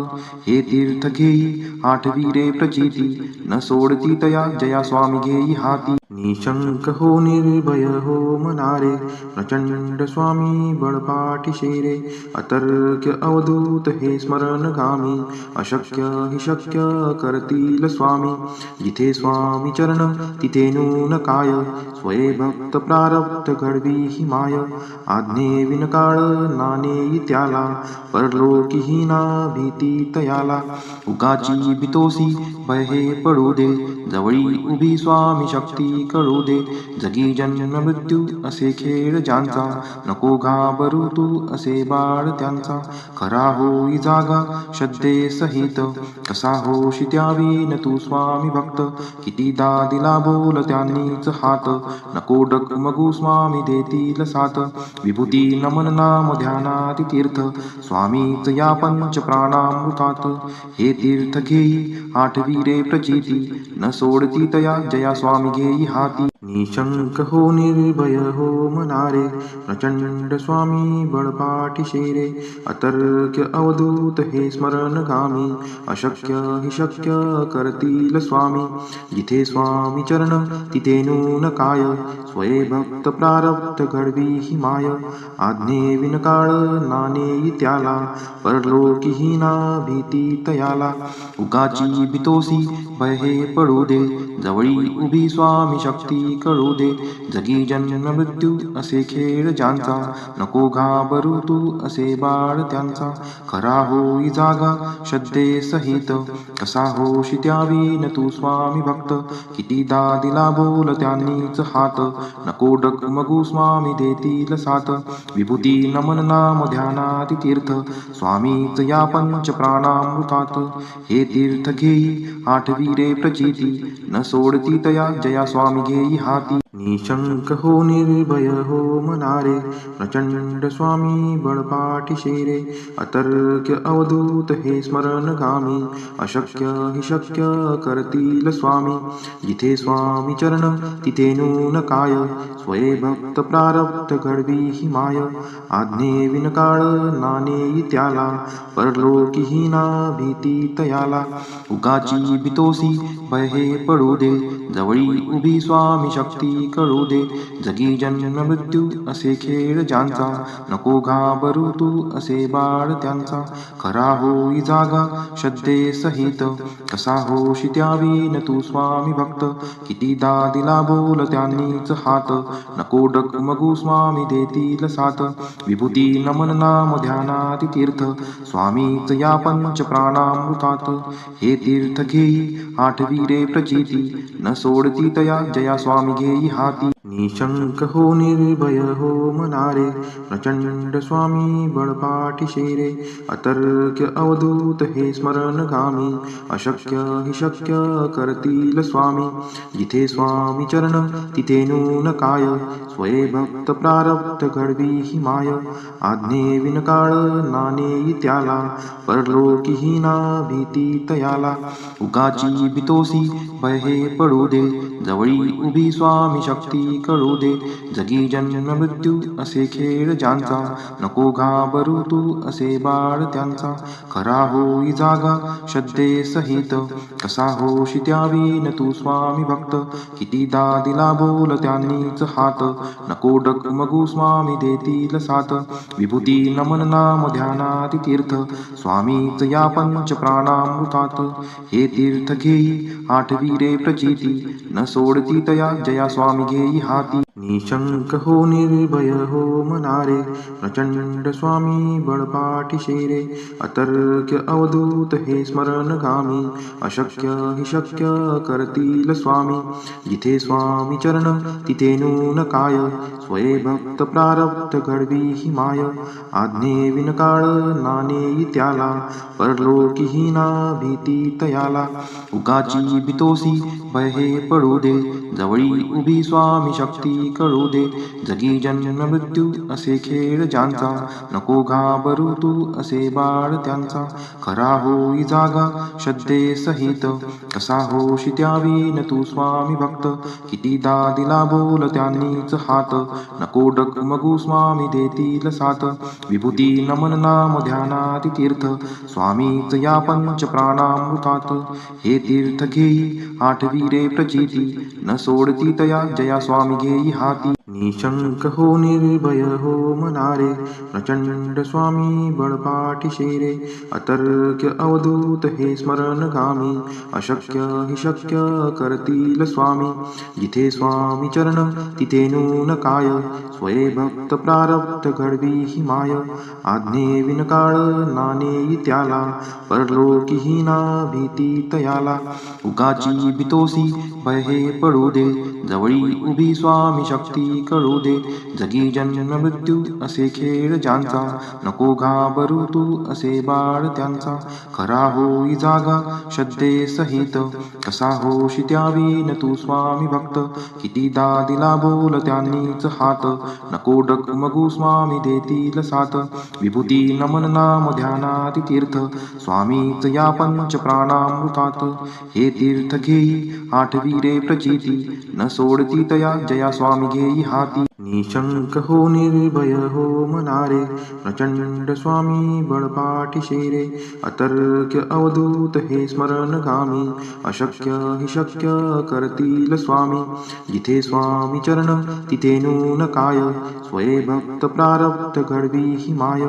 हे तीर्थ घेई आठवी रे प्रचिती, न सोडती तया जया स्वामी घेई हाती. निशंक हो निर्भय हो मनारे, प्रचंड स्वामी बळपाठीशे रे. अतर्क्य अवधूत हे स्मरणगामी, अशक्य हि शक्य करतील स्वामी. जिथे स्वामी चरण तिथे नून काय, स्वये भक्त प्रारब्ध घडवी ही माय. आज्ञे विनकाळ नानेई त्याला, परलोकीही ना भीती तयाला. उगाची भीतोसी भय हे पडू दे, जवळी उभी स्वामी शक्ती कळू दे. जगी जन्म मृत्यू असे खेळ ज्यांचा, नको घाबरू तू असे बाळ त्यांचा. खरा होई जागा श्रद्धे सहित, कसा होशी त्यावीन तू स्वामी भक्त. कितीदा दिला बोल त्यांनीच हात, नको डगमगू स्वामी देतील साथ. विभूती नमन नाम ध्यानाति तीर्थ, स्वामीच या पंच प्राणामृतात. हे तीर्थ घेई आठवी रे प्रचिती, न सोडती तया जया स्वामी घेई हाती निशंक हो निर्भय हो मनारे प्रचंड स्वामी बळपाठी शेरे अतर्क्य अवधूत हे स्मरणगामी अशक्य हि शक्य करतील स्वामी जिथे स्वामी चरण तिथे नून काय स्वये भक्त प्रारब्ध घडवी ही माय आज्ञे विनकाळ नाणे त्याला परलोकी हीना भीती तयाला उगाची भीतोसी भय हे पडू दे जवळी उभी स्वामी शक्ती कळू दे जगी जन्म मृत्यू असे खेळ ज्यांचा नको घाबरू तू असे बाळ त्यांचा खरा होई जागा श्रद्धे सहित कसा होशी त्यावीन तू स्वामी भक्त कितीदा दिला बोल त्यांनीच हात नको डगमगू स्वामी देतील साथ विभूती नमन नाम ध्यानाति तीर्थ स्वामीच या पंच प्राणामृतात हे तीर्थ घेई आठवीरे प्रचिती न सोडती तया जया स्वामी घेई हाती निशंक हो निर्भय हो मनारे प्रचंड स्वामी बळपाठी शेरे अतर्क्य अवधूत हे स्मरणगामी अशक्य हि शक्य करतील स्वामी जिथे स्वामी चरण तिथे नून काय स्वये भक्त प्रारब्ध घडवी ही माय आज्ञे विनकाळ नाणे त्याला परलोकी हीना भीती तयाला उगाची भीतोसी भय हे पडू दे जवळी उभी स्वामी शक्ती कळू दे जगी जन्म मृत्यू असे खेळ ज्यांचा नको घाबरू तू असे बाळ त्यांचा खरा होई जागा श्रद्धे सहित कसा होशी त्यावीन तू स्वामी भक्त कितीदा दिला बोल त्यांनीच हात नको डगमगू स्वामी देतील साथ विभूती नमन नाम ध्यानाति तीर्थ स्वामीच या पंच प्राणामृतात हे तीर्थ घेई आठवीरे प्रचिती न सोडती तया जया स्वामी घेई हाती निशंक हो निर्भय हो मनारे प्रचंड स्वामी बळपाठी शेरे अतर्क्य अवधूत हे स्मरणगामी अशक्य हि शक्य करतील स्वामी जिथे स्वामी चरण तिथे नून काय स्वये भक्त प्रारब्ध घडवी ही माय आज्ञे विनकाळ नाणे त्याला परलोकी हीना भीती तयाला उगाची भीतोसी भय हे पडू दे जवळी उभी स्वामी शक्ती कळू दे जगी जन्म मृत्यू असे खेळ ज्यांचा नको घाबरू तू असे बाळ त्यांचा खरा होई जागा श्रद्धे सहित कसा होशी त्यावीन तू स्वामी भक्त कितीदा दिला बोल त्यांनीच हात नको डगमगू स्वामी देतील साथ विभूती नमन नाम ध्यानाति तीर्थ स्वामीच या पंच प्राणामृतात हे तीर्थ घेई आठवीरे प्रचिती न सोडती तया जया स्वामी घेई हाती निशंक हो निर्भय हो मनारे प्रचंड स्वामी बळपाठी शेरे अतर्क्य अवधूत हे स्मरणगामी अशक्य हि शक्य करतील स्वामी जिथे स्वामी चरण तिथे नून काय स्वये भक्त प्रारब्ध घडवी ही माय आज्ञे विनकाळ नाणे त्याला परलोकी हीना भीती तयाला उगाची भीतोसी भय हे पडू दे जवळी उभी स्वामी शक्ती कळू दे जगी जन्म मृत्यू असे खेळ ज्यांचा नको घाबरू तू असे बाळ त्यांचा खरा होई जागा श्रद्धे सहित कसा होशी त्यावीन तू स्वामी भक्त कितीदा दिला बोल त्यांनीच हात नको डगमगू स्वामी देतील साथ विभूती नमन नाम ध्यानाति तीर्थ स्वामीच या पंच प्राणामृतात हे तीर्थ घेई आठवीरे प्रचिती न सोडती तया जया स्वामी घेई हाती निशंक हो निर्भय हो मनारे प्रचंड स्वामी बळपाठी शेरे अतर्क्य अवधूत हे स्मरणगामी अशक्य हि शक्य करतील स्वामी जिथे स्वामी चरण तिथे नून काय स्वये भक्त प्रारब्ध घडवी ही माय आज्ञे विनकाळ नाणे त्याला परलोकी हीना भीती तयाला उगाची भीतोसी भय हे पडू दे जवळी उभी स्वामी शक्ती कळू दे. जगी जन्म मृत्यू असे खेळ ज्यांचा, नको घाबरू तू असे बाळ त्यांचा. खरा होई जागा श्रद्धे सहित, कसा होशी त्यावीन तू स्वामी भक्त. कितीदा दिला बोल त्यांनीच हात, नको डगमगू स्वामी देतील साथ. विभूती नमन नाम ध्यानाती तीर्थ, स्वामीच या पंच प्राणामृतात. हे तीर्थ घेई आठवी रे प्रचिती, न सोडती तया जया स्वामी घेई हाती. निशंक हो निर्भय हो मनारे, प्रचंड स्वामी बळपाठीशे रे. अतर्क्य अवधूत हे स्मरणगामी, अशक्य हि शक्य करतील स्वामी. जिथे स्वामी चरण तिथे नून काय, स्वये भक्त प्रारब्ध घडवी ही माय.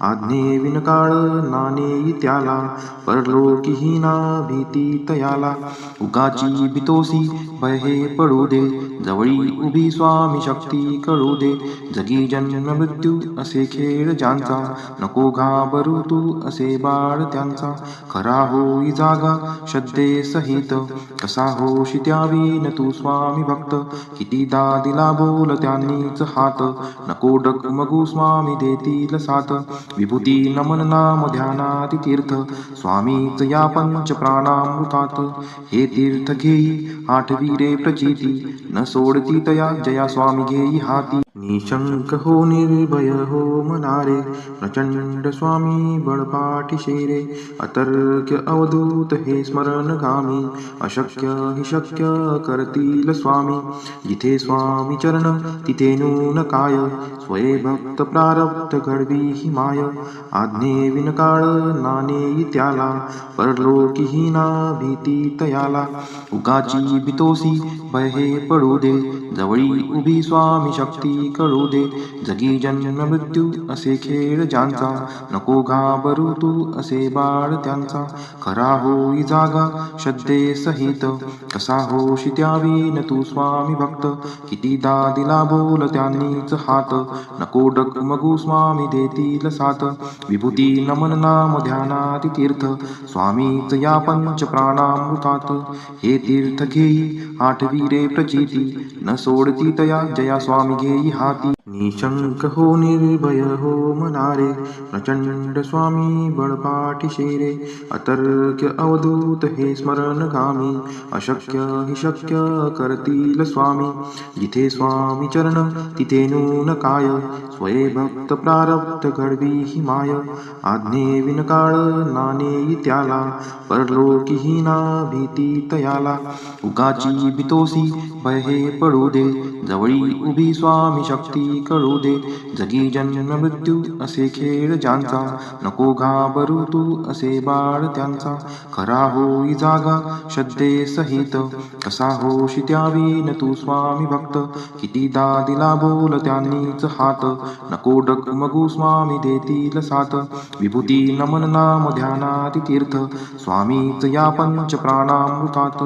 आज्ञे विनकाळ नानेई त्याला, परलोकीही ना भीती तयाला. उगाची बितोसी भय हे पडू दे, जवळी उभी स्वामी शक्ती कळू दे. जगी जन्म मृत्यू असे खेळ ज्यांचा, नको घाबरू तू असे बाळ त्यांचा. खरा होई जागा श्रद्धे सहित, कसा होशी त्यावीन तू स्वामी भक्त. कितीदा दिला बोल त्यांनीच हात, नको डगमगू स्वामी देतील साथ. विभूती नमन नाम ध्यानाती तीर्थ, स्वामीच या पंच प्राणामृतात. हे तीर्थ घेई आठवी रे प्रचिती, न सोडती तया जया स्वामी घेई हाती. निशंक हो निर्भय हो मनारे, प्रचंड स्वामी बळपाठीशे रे. अतर्क्य अवधूत हे स्मरणगामी, अशक्य हि शक्य करतील स्वामी. जिथे स्वामी चरण तिथे नून काय, स्वये भक्त प्रारब्ध घडवी ही माय. आज्ञे विनकाळ नानेई त्याला, परलोकीही ना भीती तयाला. उगाची बितोसी भय हे पडू दे, जवळी उभी स्वामी शक्ती कळू दे. जगी जन्म मृत्यू असे खेळ ज्यांचा, नको घाबरू तू असे बाळ त्यांचा. खरा होई जागा श्रद्धे सहित, कसा होशी त्यावीन तू स्वामी भक्त. कितीदा दिला बोल त्यांनीच हात, नको डगमगू स्वामी देतील साथ. विभूती नमन नाम ध्यानाती तीर्थ, स्वामीच या पंच प्राणामृतात. हे तीर्थ घेई आठवी रे प्रचिती, न सोडती तया जया स्वामी घेई हाती. निशंक हो निर्भय हो मनारे, प्रचंड स्वामी बळपाठीशे रे. अतर्क्य अवधूत हे स्मरणगामी, अशक्य हि शक्य करतील स्वामी. जिथे स्वामी चरण तिथे नून काय, स्वये भक्त प्रारब्ध घडवी ही माय. आज्ञे विनकाळ नानेई त्याला, परलोकीही ना भीती तयाला. उगाची बितोसी भय हे पडू दे, जवळी उभी स्वामी शक्ती कळू दे. जगी जन्म मृत्यू असे खेळ ज्यांचा, नको घाबरू तू असे बाळ त्यांचा. खरा होई जागा श्रद्धे सहित, कसा होशी त्यावीन तू स्वामी भक्त. कितीदा दिला बोल त्यांनीच हात, नको डगमगू स्वामी देतील साथ. विभूती नमन नाम ध्यानाती तीर्थ, स्वामीच या पंच प्राणामृतात.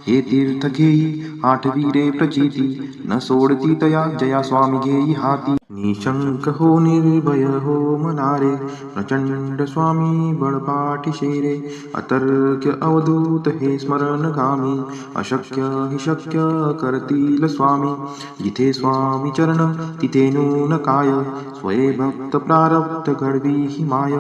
हे तीर्थ घेई आठवी रे प्रचिती, न सोडती तया जया स्वामी घेई हाती. निशंक हो निर्भय हो मनारे, प्रचंड स्वामी बळपाठीशे रे. अतर्क्य अवधूत हे स्मरणगामी, अशक्य हि शक्य करतील स्वामी. जिथे स्वामी चरण तिथे नून काय, स्वये भक्त प्रारब्ध घडवी ही माय.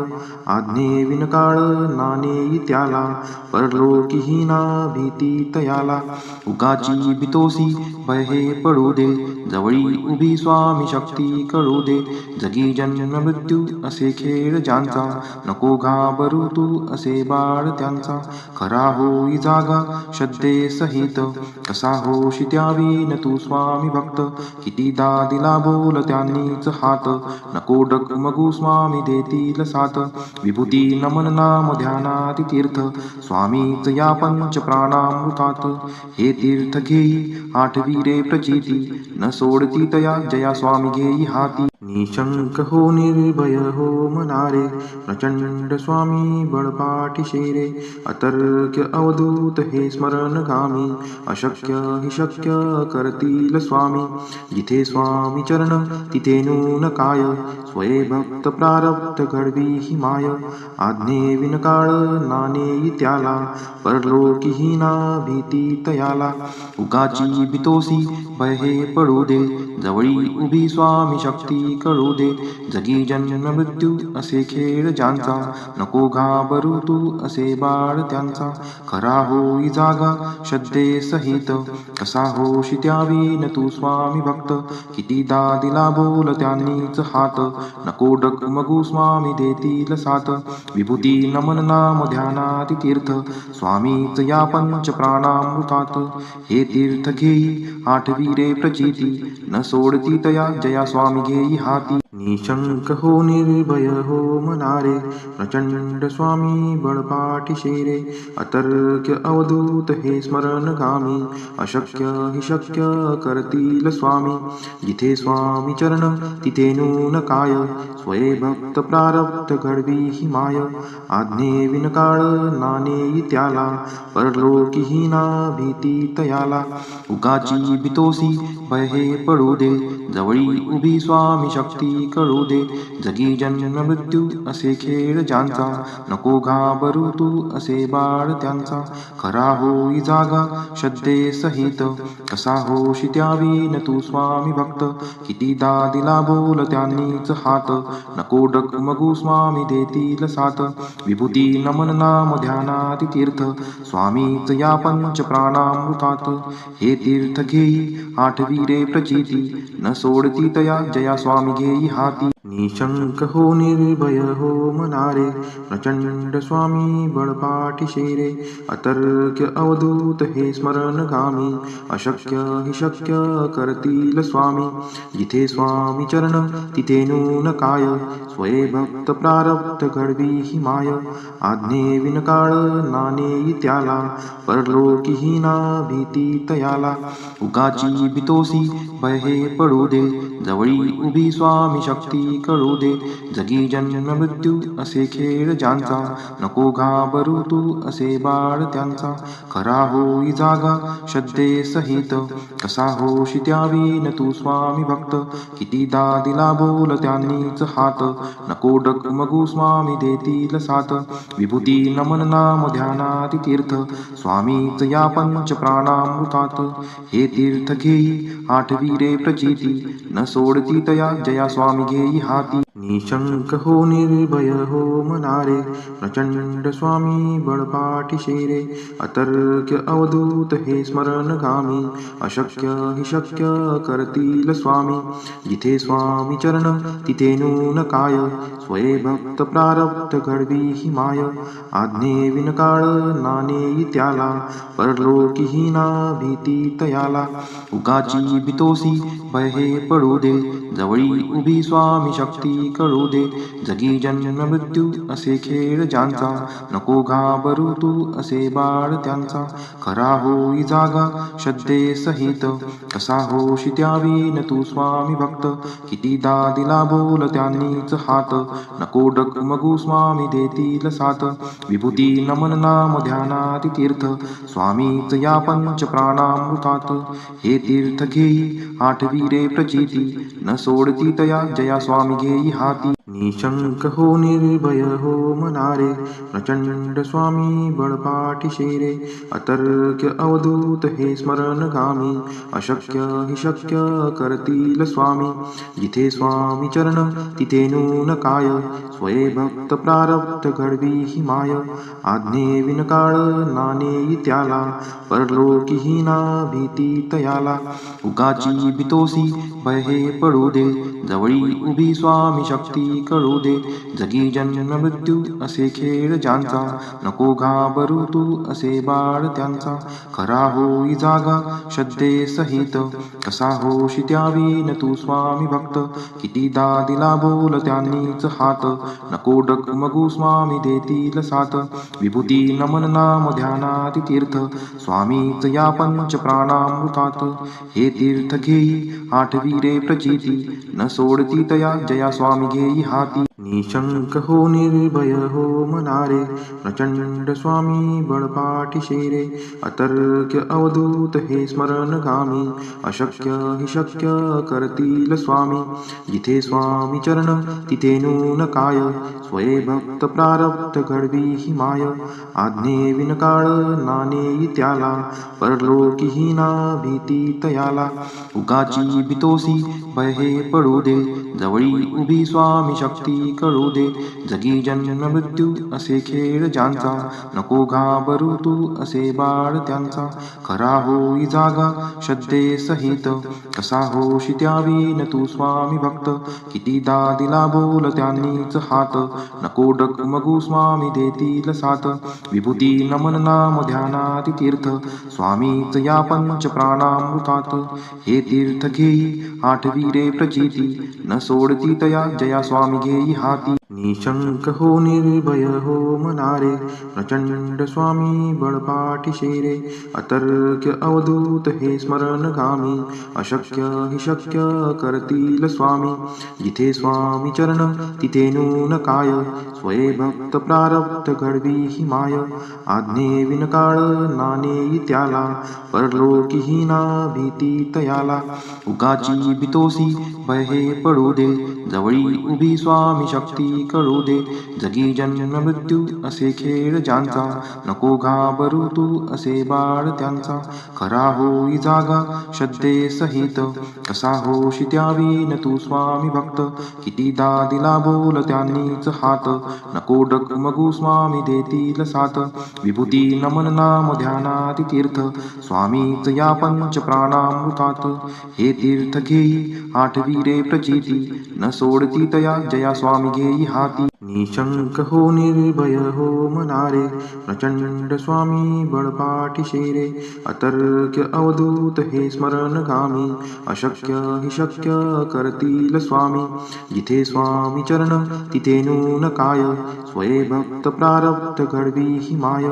आज्ञे विनकाळ नानेई त्याला, परलोकीही ना भीती तयाला. उगाची बितोसी भय हे पडू दे, जवळी उभी स्वामी शक्ती कळू दे. जगी जन्म मृत्यू असे खेळ ज्यांचा, नको घाबरू तू असे बाळ त्यांचा. खरा होई जागा श्रद्धे सहित, कसा होशी त्यावीन तू स्वामी भक्त. कितीदा दिला बोल त्यांनीच हात, नको डगमगू स्वामी देतील साथ. विभूती नमन नाम ध्यानाती तीर्थ, स्वामीच या पंच प्राणामृतात. हे तीर्थ घेई आठवी रे प्रचिती, न सोडती तया जया स्वामी घेई हाती. निशंक हो निर्भय हो मनारे, प्रचंड स्वामी बळपाठीशे रे. अतर्क्य अवधूत हे स्मरणगामी, अशक्य हि शक्य करतील स्वामी. जिथे स्वामी चरण तिथे नून काय, स्वये भक्त प्रारब्ध घडवी ही माय. आज्ञे विनकाळ नानेई त्याला, परलोकीही ना भीती तयाला. उगाची बितोसी भय हे पडू दे, जवळी उभी स्वामी शक्ती कळू दे. जगी जन्म मृत्यू असे खेळ ज्यांचा, नको घाबरू तू असे बाळ त्यांचा. खरा होई जागा श्रद्धे सहित, कसा होशी त्यावीन तू स्वामी भक्त. कितीदा दिला बोल त्यांनीच हात, नको डगमगू स्वामी देतील साथ. विभूती नमन नाम ध्यानाति तीर्थ, स्वामीच या पंच प्राणामृतात. हे तीर्थ घेई आठवी रे प्रचिती, न सोडती तया जया स्वामी घेई हाती. निशंक हो निर्भय हो मनारे, प्रचंड स्वामी बळपाठीशे रे. अतर्क्य अवधूत हे स्मरणगामी, अशक्य हि शक्य करतील स्वामी. जिथे स्वामी चरण तिथे नून काय, स्वये भक्त प्रारब्ध घडवी ही माय. आज्ञे विनकाळ नानेई त्याला, परलोकीही ना भीती तयाला. उगाची बितोसी भय हे पडू दे, जवळी उभी स्वामी शक्ती कळू दे. जगी जन्म मृत्यू असे खेळ ज्यांचा, नको घाबरू तू असे बाळ त्यांचा. खरा होई जागा श्रद्धे सहित, कसा होशी त्यावीन तू स्वामी भक्त. कितीदा दिला बोल त्यांनीच हात, नको डगमगू स्वामी देतील साथ. विभूती नमन नाम ध्यानाति तीर्थ, स्वामीच या पंच प्राणामृतात. हे तीर्थ घेई आठवी रे प्रचिती, न सोडती तया जया स्वामी घेई हाती. निशंक हो निर्भय हो मनारे, प्रचंड स्वामी बळपाठीशे रे. अतर्क्य अवधूत हे स्मरणगामी, अशक्य हि शक्य करतील स्वामी. जिथे स्वामी चरण तिथे नून काय, स्वये भक्त प्रारब्ध घडवी ही माय. आज्ञे विनकाळ नानेई त्याला, परलोकीही ना भीती तयाला. उगाची बितोसी भय हे पडू दे, जवळी उभी स्वामी शक्ती कळू दे. जगी जन्म मृत्यू असे खेळ ज्यांचा, नको घाबरू तू असे बाळ त्यांचा. खरा होई जागा श्रद्धे सहित, कसा होशी त्यावीन तू स्वामी भक्त. कितीदा दिला बोल त्यांनीच हात, नको डगमगू स्वामी देतील साथ. विभूती नमन नाम ध्यानाति तीर्थ, स्वामीच या पंच प्राणामृतात. हे तीर्थ घेई आठवी रे प्रचिती, न सोडती तया जया स्वामी घेई हाती. निशंक हो निर्भय हो मनारे, प्रचंड स्वामी बळपाठीशे रे. अतर्क्य अवधूत हे स्मरणगामी, अशक्य हि शक्य करतील स्वामी. जिथे स्वामी चरण तिथे नून काय, स्वये भक्त प्रारब्ध घडवी ही माय. आज्ञे विनकाळ नानेई त्याला, परलोकीही ना भीती तयाला. उगाची बितोसी भय हे पडू दे, जवळी उभी स्वामी शक्ती कळू दे. जगी जन्म मृत्यू असे खेळ ज्यांचा, नको घाबरू तू असे बाळ त्यांचा. खरा होई जागा श्रद्धे सहित, कसा होशी त्यावीन तू स्वामी भक्त. कितीदा दिला बोल त्यांनीच हात, नको डगमगू स्वामी देतील साथ. विभूती नमन नाम ध्यानाति तीर्थ, स्वामीच या पंच प्राणामृतात. हे तीर्थ घेई आठवी रे प्रचिती, न सोडती तया जया स्वामी घेई हाती. निशंक हो निर्भय हो मनारे, प्रचंड स्वामी बळपाठीशे रे. अतर्क्य अवधूत हे स्मरणगामी, अशक्य हि शक्य करतील स्वामी. जिथे स्वामी चरण तिथे नून काय, स्वये भक्त प्रारब्ध घडवी ही माय. आज्ञे विनकाळ नानेई त्याला, परलोकीही ना भीती तयाला. उगाची बितोसी भय हे पडू दे, जवळी उभी स्वामी शक्ती कळू दे. जगी जन्म मृत्यू असे खेळ ज्यांचा, नको घाबरू तू असे बाळ त्यांचा. खरा होई जागा श्रद्धे सहित, कसा होशी त्यावीन तू स्वामी भक्त. कितीदा दिला बोल त्यांनीच हात, नको डगमगू स्वामी देतील साथ. विभूती नमन नाम ध्यानाति तीर्थ, स्वामीच या पंच प्राणामृतात. हे तीर्थ घेई आठवी रे प्रचिती, न सोडती तया जया स्वामी घेई हाती. निशंक हो निर्भय हो मनारे, प्रचंड स्वामी बळपाठी शेरे. अतर्क्य अवधूत हे स्मरणगामी, अशक्य हि शक्य करतील स्वामी. जिथे स्वामी चरण तिथे नून काय, स्वये भक्त प्रारब्ध घडवी ही माय. आज्ञे विनकाळ नाणे त्याला, परलोकी ना भीती तयाला. उगाची बितोसी भय हे पडू दे, जवळी उभी स्वामी शक्ती कळू दे. जगी जन्म मृत्यू असे खेळ ज्यांचा, नको घाबरू तू असे बाळ त्यांचा. खरा होई जागा श्रद्धे सहित, कसा होशी त्यावीन तू स्वामी भक्त. कितीदा दिला बोल त्यांनीच हात, नको डगमगू स्वामी देतील साथ. विभूती नमन नाम ध्यानाति तीर्थ, स्वामीच या पंच प्राणामृतात. हे तीर्थ घेई आठवी रे प्रचिती, न सोडती तया जया स्वामी घेई हाती. निशंक हो निर्भय हो मनारे, प्रचंड स्वामी बळपाठी शेरे. अतर्क्य अवधूत हे स्मरणगामी, अशक्य हि शक्य करतील स्वामी. जिथे स्वामी चरण तिथे नून काय, स्वये भक्त प्रारब्ध घडवी ही माय. आज्ञे विनकाळ नाणे त्याला, परलोकी ना भीती तयाला. उगाची बितोसी भय हे पडू दे, जवळी उभी स्वामी शक्ती कळू दे. जगी जन्म मृत्यू असे खेळ ज्यांचा, नको घाबरू तू असे बाळ त्यांचा. खरा होई जागा श्रद्धे सहित, कसा होशी त्यावीन तू स्वामी भक्त. कितीदा दिला बोल त्यांनीच हात, नको डगमगू स्वामी देतील साथ. विभूती नमन नाम ध्यानाति तीर्थ, स्वामीच या पंच प्राणामृतात. हे तीर्थ घेई आठवी रे प्रचिती, न सोडती तया जया स्वामी घेई हाती. निशंक हो निर्भय हो मनारे, प्रचंड स्वामी बळपाठी शेरे. अतर्क्य अवधूत हे स्मरणगामी, अशक्य हि शक्य करतील स्वामी. जिथे स्वामी चरण तिथे नून काय, स्वये भक्त प्रारब्ध घडवी ही माय.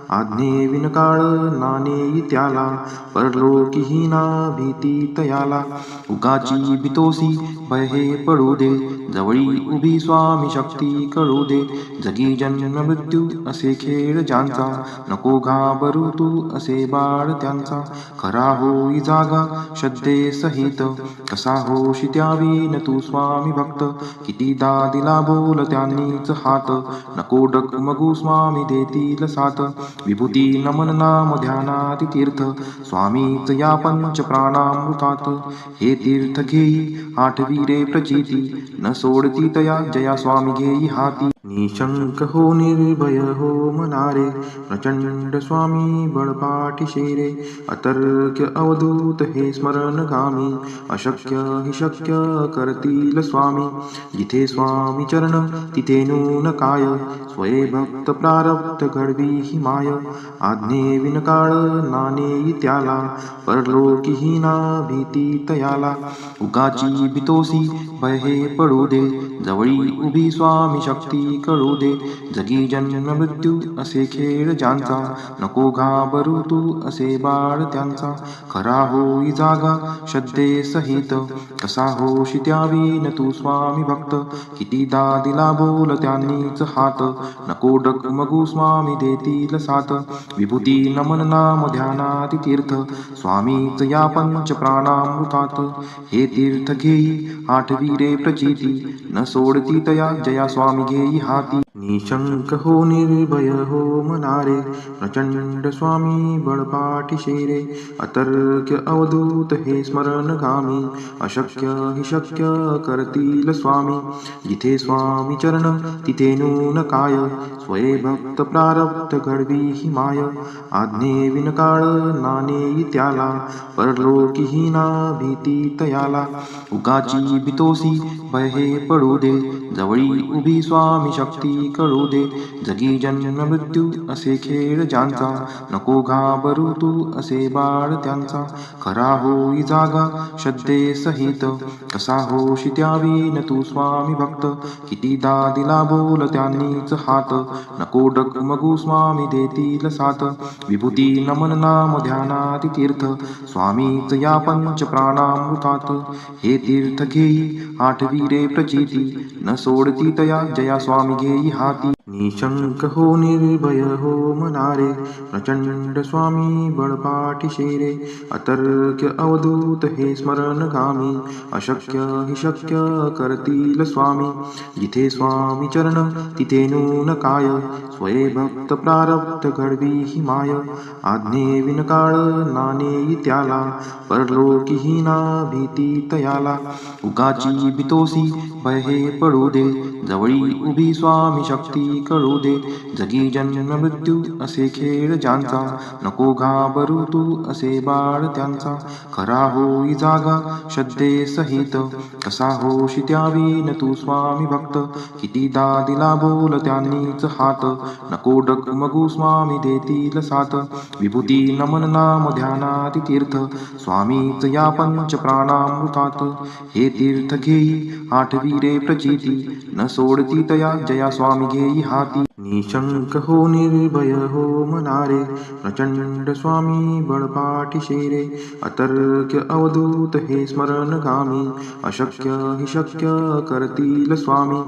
आज्ञे विनकाळ नाणे त्याला, परलोकी ना भीती तयाला. उगाची बितोसी भय हे पडू दे, जवळी उभी स्वामी शक्ती कळू दे. जगी जन्म मृत्यू असे खेळ ज्यांचा, नको घाबरू तू असे बाळ त्यांचा. खरा होई जागा श्रद्धे सहित, कसा होशी त्यावीन तू स्वामी भक्त. कितीदा दिला बोल त्यांनीच हात, नको डगमगू स्वामी देतील साथ. विभूती नमन नाम ध्यानाति तीर्थ, स्वामीच या पंच प्राणामृतात. हे तीर्थ घेई आठवी रे प्रचिती, न सोडती तया जया स्वामी घेई हाती. निशंक हो निर्भय हो मनारे, प्रचंड स्वामी बळपाठी शेरे. अतर्क्य अवधूत हे स्मरणगामी, अशक्य हि शक्य करतील स्वामी. जिथे स्वामी चरण तिथे नून काय, स्वये भक्त प्रारब्ध घडवी ही माय. आज्ञे विनकाळ नाणे त्याला, परलोकी ना भीती तयाला. उगाची बितोसी भय हे पडू दे, जवळी उभी स्वामी शक्ती कळू दे. जगी जन्म मृत्यू असे खेळ ज्यांचा, नको घाबरू तू असे बाळ त्यांचा. खरा होई जागा श्रद्धे सहित, कसा होशी त्यावीन तू स्वामी भक्त. कितीदा दिला बोल त्यांनीच हात, नको डगमगू स्वामी देतील साथ. विभूती नमन नाम ध्यानाति तीर्थ, स्वामीच या पंच प्राणामृतात. हे तीर्थ घेई आठवी रे प्रचिती, न सोडती तया जया स्वामी घेई हाती. निशंक हो निर्भय हो मनारे, प्रचंड स्वामी बळपाठी शेरे. अतर्क्य अवधूत हे स्मरणगामी, अशक्य हि शक्य करतील स्वामी. जिथे स्वामी चरण तिथे नून काय, स्वये भक्त प्रारब्ध घडवी ही माय. आज्ञे विनकाळ नाणे त्याला, परलोकी ना भीती तयाला. उगाची बितोसी भय हे पडू दे, जवळी उभी स्वामी शक्ती कळू दे. जगी जन्म मृत्यू असे खेळ ज्यांचा, नको घाबरू तू असे बाळ त्यांचा. खरा होई जागा श्रद्धे सहित, कसा होशी त्यावीन तू स्वामी भक्त. कितीदा दिला बोल त्यांनीच हात, नको डगमगू स्वामी देतील साथ. विभूती नमन नाम ध्यानाति तीर्थ, स्वामीच या पंच प्राणामृतात. हे तीर्थ घेई आठवी रे प्रचिती, न सोडती तया जया स्वामी घेई हाती. निशंक हो निर्भय हो मनारे, प्रचंड स्वामी बळपाठीशे रे. अतर्क्य अवधूत हे स्मरणगामी, अशक्य हि शक्य करतील स्वामी. जिथे स्वामी चरण तिथे नून काय, स्वये भक्त प्रारब्ध घडवी ही माय. आज्ञे विनकाळ नानेई त्याला, परलोकीही ना भीती तयाला. उगाची बितोसी भय हे पडू दे, जवळी उभी स्वामी शक्ती कळू दे. जगी जन्म मृत्यू असे खेळ ज्यांचा, नको घाबरू तू असे बाळ त्यांचा. खरा होई जागा श्रद्धे सहित, कसा होशी त्यावीन तू स्वामी भक्त. कितीदा दिला बोल त्यांनीच हात, नको डगमगू स्वामी देतील साथ. विभूती नमन नाम ध्यानाति तीर्थ, स्वामीच या पंच प्राणामृतात. हे तीर्थ घेई आठवी रे प्रचिती, न सोडती तया जया स्वामी घेई हाती. निशंक हो निर्भय हो मनारे, प्रचंड स्वामी बळपाठीशे रे. अतर्क्य अवधूत हे स्मरणगामी, अशक्य हि शक्य करतील स्वामी.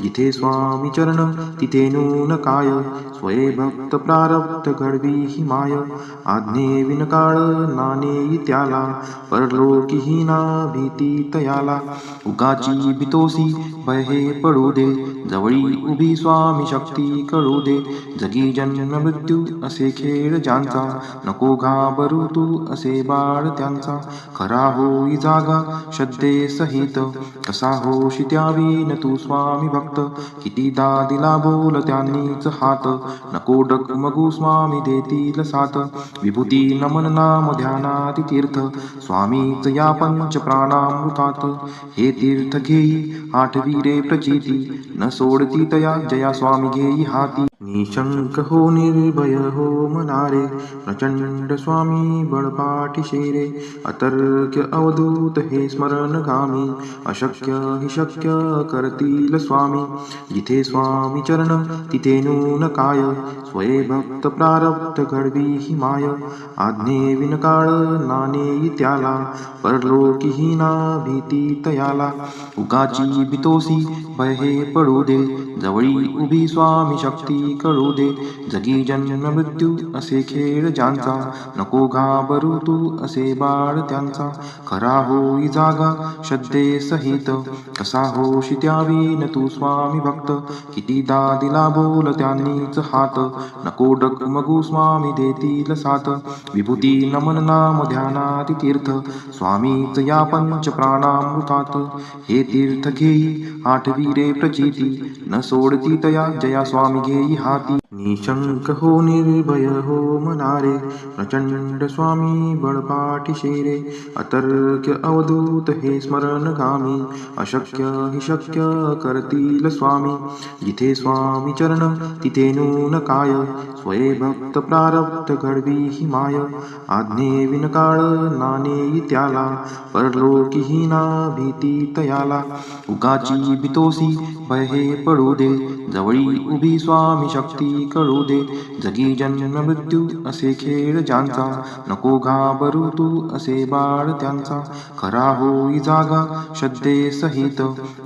जिथे स्वामी चरण तिथे नून काय, स्वये भक्त प्रारब्ध घडवी ही माय. आज्ञे विनकाळ नानेई त्याला, परलोकीही ना भीती तयाला. उगाची बितोसी भय हे पडू दे, जवळी उभी स्वामी शक्ती कळू दे. जगी जन्म मृत्यू असे खेळ ज्यांचा, नको घाबरू तू असे बाळ त्यांचा. खरा होई जागा श्रद्धे सहित, कसा होशी त्यावीन तू स्वामी भक्त. कितीदा दिला बोल त्यांनीच हात, नको डगमगू स्वामी देतील साथ. विभूती नमन नाम ध्यानाति तीर्थ, स्वामीच या पंच प्राणामृतात. हे तीर्थ घेई आठवी रे प्रचिती, न सोडती तया जया स्वामी घेई हाती. निशंक हो निर्भय हो मनारे, प्रचंड स्वामी बळपाठीशे रे. अतर्क्य अवधूत हे स्मरणगामी, अशक्य हि शक्य करतील स्वामी. जिथे स्वामी चरण तिथे नून काय, स्वये भक्त प्रारब्ध घडवी ही माय. आज्ञे विनकाळ नानेई त्याला, परलोकीही ना भीती तयाला. उगाची बितोसी भय हे पडू दे, जवळी उभी स्वामी शक्ती कळू दे. जगी जन्म मृत्यू असे खेळ ज्यांचा, नको घाबरू तू असे बाळ त्यांचा. खरा होई जागा श्रद्धे सहित, कसा होशी त्यावीन तू स्वामी भक्त. कितीदा दिला बोल त्यांनीच हात, नको डगमगू स्वामी देतील साथ. विभूती नमन नाम ध्यानाति तीर्थ, स्वामीच या पंच प्राणामृतात. हे तीर्थ घेई आठवी रे प्रचिती, न सोडती तया जया स्वामी घेई हाती. निशंक हो निर्भय हो मनारे, प्रचंड स्वामी बळपाठीशे रे. अतर्क्य अवधूत हे स्मरणगामी, अशक्य हि शक्य करतील स्वामी. जिथे स्वामी चरण तिथे नून काय, स्वये भक्त प्रारब्ध घडवी ही माय. आज्ञे विनकाळ नानेई त्याला, परलोकीही ना भीती तयाला. उगाची बितोसी भय हे पडू दे, जवळी उभी स्वामी शक्ती कळू दे. जगी जन्म मृत्यू असे खेळ ज्यांचा, नको घाबरू तू असे बाळ त्यांचा. खरा होई जागा श्रद्धे सहित,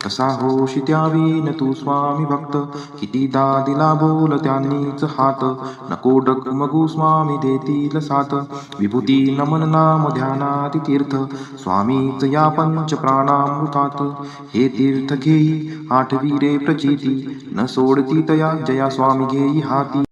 कसा होशी त्यावीन तू स्वामी भक्त. कितीदा दिला बोल त्यांनीच हात, नको डगमगू स्वामी देतील साथ. विभूती नमन नाम ध्यानाति तीर्थ, स्वामीच या पंच प्राणामृतात. हे तीर्थ घेई आठवी रे प्रचिती, न सोडती तया जया स्वामी घेई हाती.